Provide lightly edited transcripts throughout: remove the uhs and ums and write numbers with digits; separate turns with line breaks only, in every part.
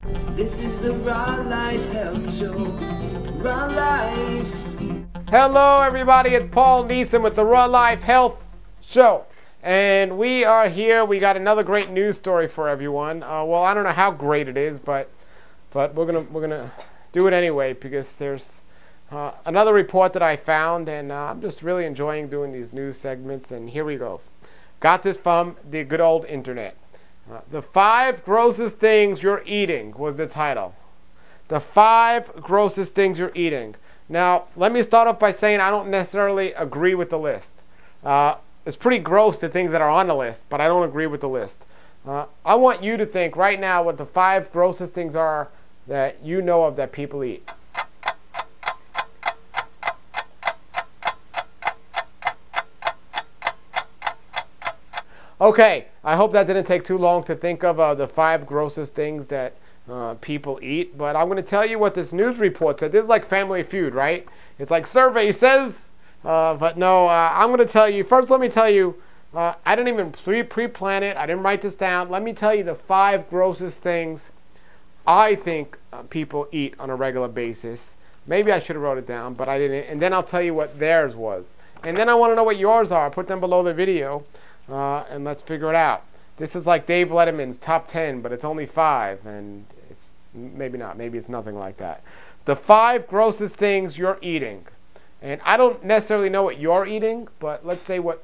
This is the Raw Life Health Show. Raw Life.
Hello everybody, it's Paul Neeson with the Raw Life Health Show. And we are here. We got another great news story for everyone. Well, I don't know how great it is, but we're gonna do it anyway because there's another report that I found, and I'm just really enjoying doing these news segments. And here we go. Got this from the good old internet. The 5 grossest things you're eating was the title. The 5 grossest things you're eating. Now, let me start off by saying I don't necessarily agree with the list. It's pretty gross, the things that are on the list, but I don't agree with the list. I want you to think right now what the 5 grossest things are that you know of that people eat. Okay, I hope that didn't take too long to think of the 5 grossest things that people eat, but I'm going to tell you what this news report said. This is like Family Feud, right? It's like survey says, but no, I'm going to tell you. First, let me tell you, I didn't even pre-plan it. I didn't write this down. Let me tell you the 5 grossest things I think people eat on a regular basis. Maybe I should have wrote it down, but I didn't. And then I'll tell you what theirs was. And then I want to know what yours are. Put them below the video. And let's figure it out. This is like Dave Letterman's top 10, but it's only 5, and it's maybe not. Maybe it's nothing like that. The 5 grossest things you're eating. And I don't necessarily know what you're eating, but let's say what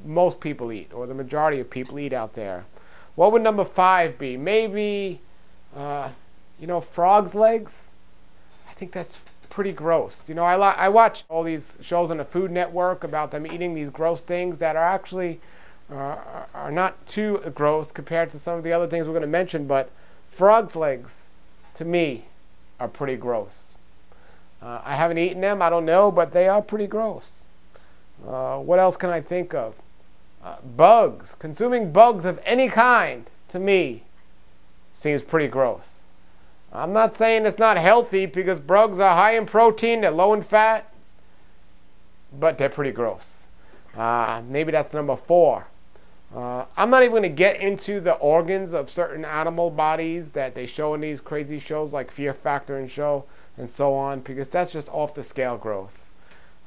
most people eat, or the majority of people eat out there. What would number 5 be? Maybe, frog's legs? I think that's pretty gross. You know, I watch all these shows on the Food Network about them eating these gross things that are actually are not too gross compared to some of the other things we're going to mention, but frog's legs, to me, are pretty gross. I haven't eaten them, I don't know, but they are pretty gross. What else can I think of? Bugs. Consuming bugs of any kind, to me, seems pretty gross. I'm not saying it's not healthy because bugs are high in protein, they're low in fat, but they're pretty gross. Maybe that's number 4. I'm not even going to get into the organs of certain animal bodies that they show in these crazy shows like Fear Factor and so on, because that's just off the scale gross.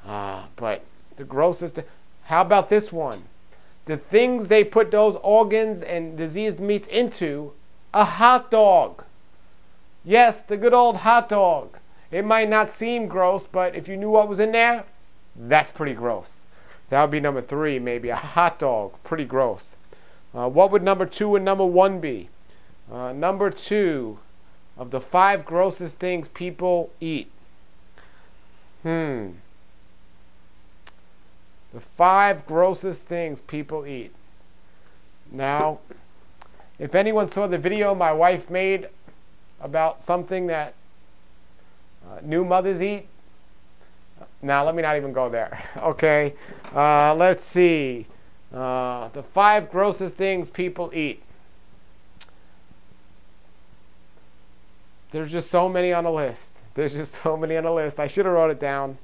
But the grossest, how about this one? The things they put those organs and diseased meats into, a hot dog. Yes, the good old hot dog. It might not seem gross, but if you knew what was in there, that's pretty gross. That would be number 3, maybe. A hot dog. Pretty gross. What would number 2 and number 1 be? Number 2 of the 5 grossest things people eat. The 5 grossest things people eat. Now, if anyone saw the video my wife made about something that new mothers eat. Now, let me not even go there. Okay, let's see. The 5 grossest things people eat. There's just so many on the list. I should have wrote it down.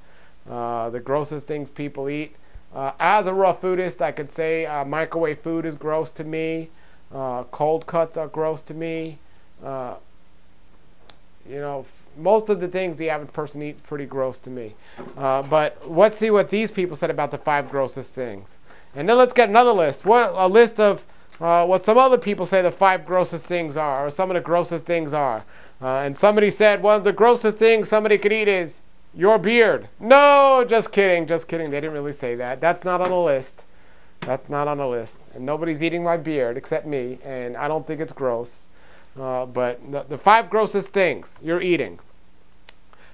The grossest things people eat. As a raw foodist, I could say microwave food is gross to me. Cold cuts are gross to me. Most of the things the average person eats pretty gross to me. But let's see what these people said about the 5 grossest things. And then let's get another list. A list of what some other people say the 5 grossest things are, or some of the grossest things are. And somebody said one of the grossest things somebody could eat is your beard. No, just kidding. They didn't really say that. That's not on the list. And nobody's eating my beard except me, and I don't think it's gross. But the 5 grossest things you're eating.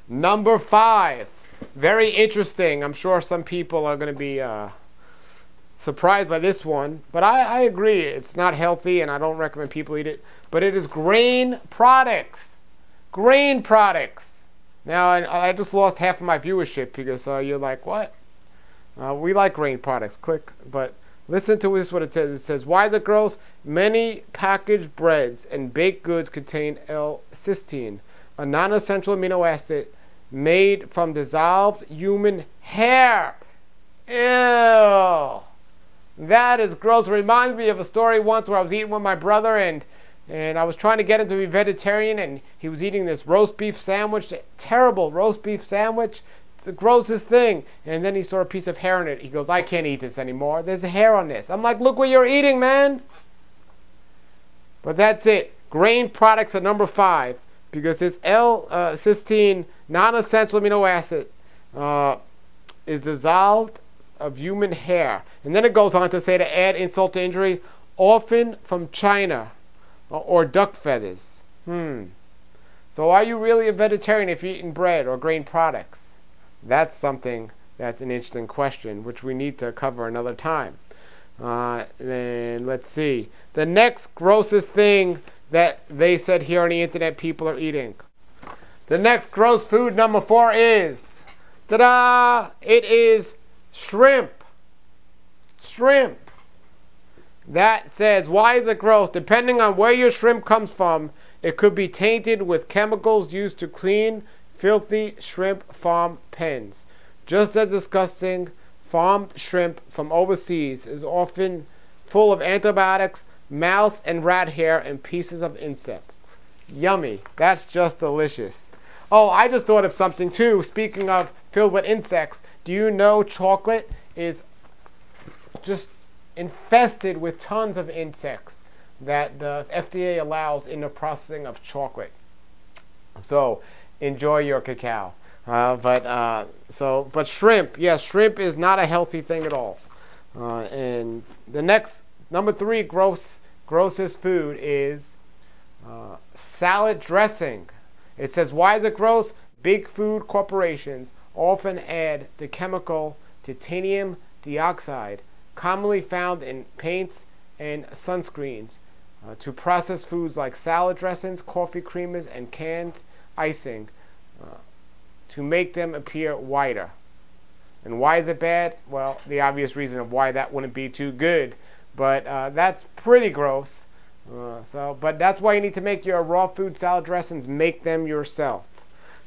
Number 5, very interesting. I'm sure some people are going to be surprised by this one, but I agree. It's not healthy, and I don't recommend people eat it. But it is grain products. Grain products. Now, I just lost half of my viewership because you're like, what? We like grain products. Click, but listen to this, what it says. It says, why is it gross? Many packaged breads and baked goods contain L-cysteine, a non-essential amino acid made from dissolved human hair. Ew. That is gross. It reminds me of a story once where I was eating with my brother, and and I was trying to get him to be vegetarian, and he was eating this roast beef sandwich, terrible roast beef sandwich. It's the grossest thing. And then he saw a piece of hair on it. He goes, I can't eat this anymore. There's a hair on this. I'm like, look what you're eating, man. But that's it. Grain products are number 5 because this L-cysteine non-essential amino acid is dissolved of human hair. And then it goes on to say, to add insult to injury, often from China or duck feathers. So are you really a vegetarian if you're eating bread or grain products? That's something that's an interesting question, which we need to cover another time. Then let's see. The next grossest thing that they said here on the internet people are eating. The next gross food, number 4, is, ta-da! It is shrimp. Shrimp. That says, why is it gross? Depending on where your shrimp comes from, it could be tainted with chemicals used to clean filthy shrimp farm pens. Just as disgusting, farmed shrimp from overseas is often full of antibiotics, mouse and rat hair, and pieces of insects. Yummy. That's just delicious. Oh, I just thought of something too. Speaking of filled with insects, do you know chocolate is just infested with tons of insects that the FDA allows in the processing of chocolate? So enjoy your cacao. But shrimp, yes, shrimp is not a healthy thing at all. And the next, number 3 grossest food is salad dressing. It says, why is it gross? Big food corporations often add the chemical titanium dioxide, commonly found in paints and sunscreens, to process foods like salad dressings, coffee creamers, and canned icing to make them appear whiter. And why is it bad? Well, the obvious reason of why that wouldn't be too good, but that's pretty gross. But that's why you need to make your raw food salad dressings. Make them yourself.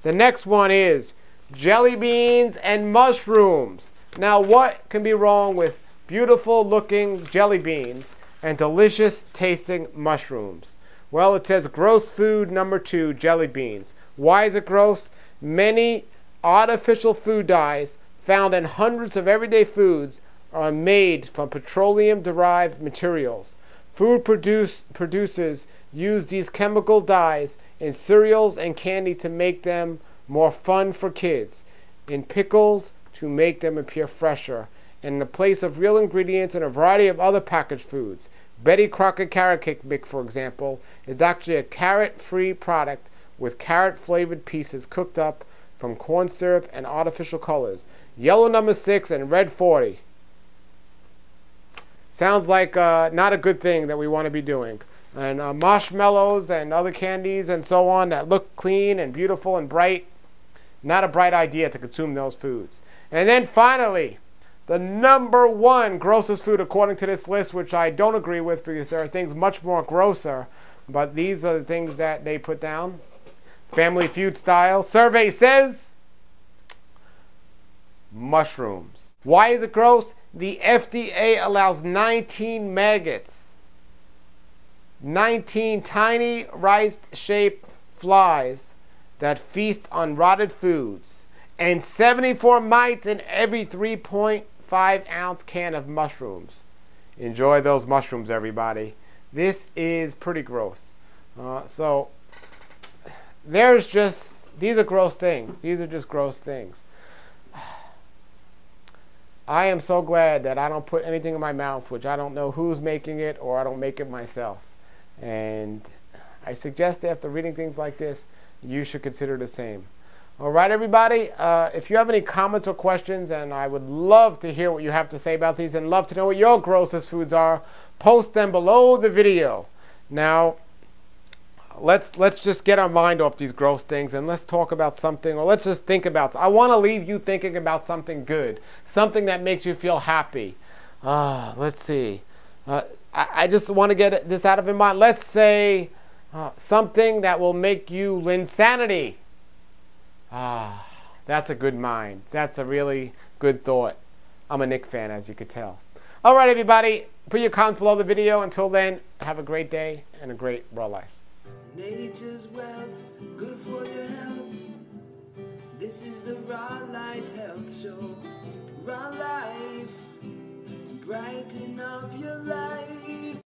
The next one is jelly beans and mushrooms. Now, what can be wrong with beautiful looking jelly beans and delicious tasting mushrooms? Well, it says gross food number 2, jelly beans. Why is it gross? Many artificial food dyes found in hundreds of everyday foods are made from petroleum-derived materials. Food producers use these chemical dyes in cereals and candy to make them more fun for kids, in pickles to make them appear fresher, and in the place of real ingredients in a variety of other packaged foods. Betty Crocker carrot cake mix, for example, is actually a carrot-free product with carrot-flavored pieces cooked up from corn syrup and artificial colors. Yellow number 6 and red 40. Sounds like not a good thing that we want to be doing. And marshmallows and other candies and so on that look clean and beautiful and bright, not a bright idea to consume those foods. And then finally, the number 1 grossest food according to this list, which I don't agree with because there are things much more grosser, but these are the things that they put down. Family Feud style. Survey says mushrooms. Why is it gross? The FDA allows 19 maggots, 19 tiny rice-shaped flies that feast on rotted foods, and 74 mites in every 3.5-ounce can of mushrooms. Enjoy those mushrooms, everybody. This is pretty gross. These are gross things. These are just gross things. I am so glad that I don't put anything in my mouth which I don't know who's making it, or I don't make it myself. And I suggest after reading things like this, you should consider the same. All right, everybody, if you have any comments or questions, and I would love to hear what you have to say about these and love to know what your grossest foods are, post them below the video. Now, let's just get our mind off these gross things and let's talk about something, or let's just think about. I want to leave you thinking about something good, something that makes you feel happy. Let's see. I just want to get this out of your mind. Let's say something that will make you Linsanity. That's a good mind. That's a really good thought. I'm a Knick fan, as you could tell. All right, everybody, put your comments below the video. Until then, have a great day and a great raw life.
Nature's wealth, good for your health. This is the Raw Life Health Show. Raw Life, brighten up your life.